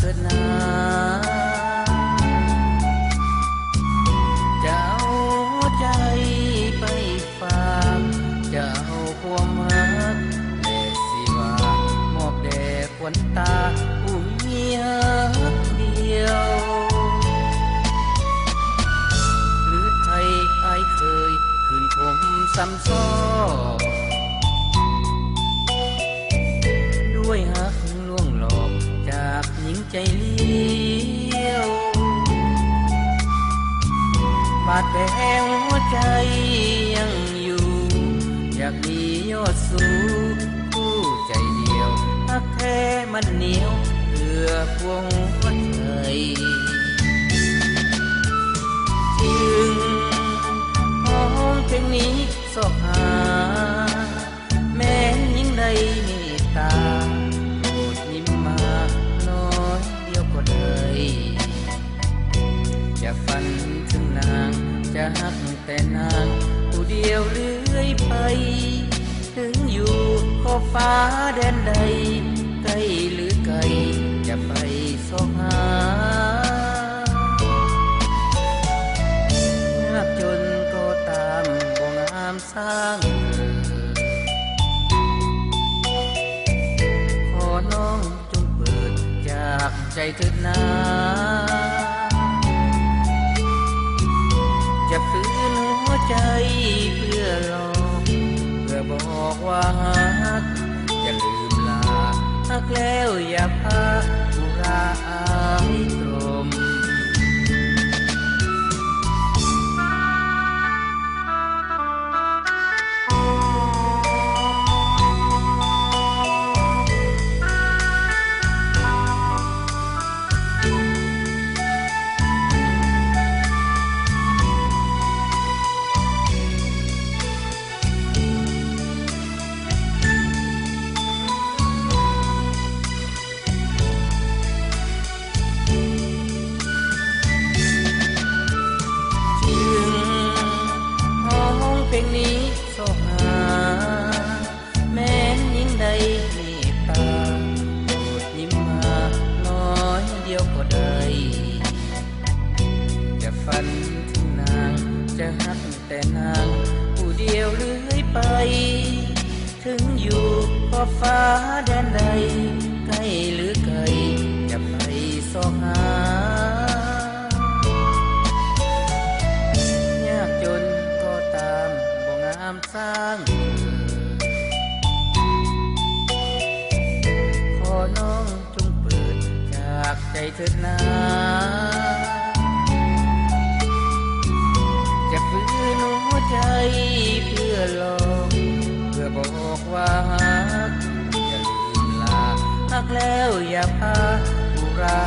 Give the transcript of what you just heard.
ถิดนาจะเอาใจไปฝากจะเอาความรักแต่สิว่ามอบแด่ขวัญตาผู้มีฮักเดียวหรือไทยอายเคยคืนคมซ้ำซ้อด้วยฮักลวงหลอกจากหญิงใจเลี้ยวบาดแผลหัวใจยังอยู่อยากมียอดสูงคู่ใจเดียวฮักแท้มันเหนียวเพื่อพวงหัวใจจึงห้องเพลงนี้สอบหาแม้นยิ่งใดเมตตาโปรดยิ้มมาน้อยเดียวก็เลยจะฝันถึงนางจะฮักแต่นางผู้เดียวเลื่อยไปถึงอยู่ขอบฟ้าแดนใดไกลหรือไกลจะไปสอบหายากจนก็ตามบ่งามสร้างขอน้องจงเปิดจากใจเถิดนาจะฝืนหัวใจเพื่อหลอกเพื่อบอกว่าฮักจะลืมลาฮักแล้วอย่าพาอุราอายตรมเพลงนี้สอบหาแม้นยิ่งใดเมตตาโปรดยิ้มมาน้อยเดียวก็ได้จะฝันถึงนางจะฮักแต่นางผู้เดียวเลื่อยไปถึงอยู่ขอบฟ้าแดนใดใกล้หรือไกลจะไปสอบหายากจนก็ตามสร้างขอน้องจงเปิดจากใจเถิดนาจะฝืนหัวใจเพื่อหลอกเพื่อบอกว่าฮักอย่าลืมลาฮักแล้วอย่าพาอุรา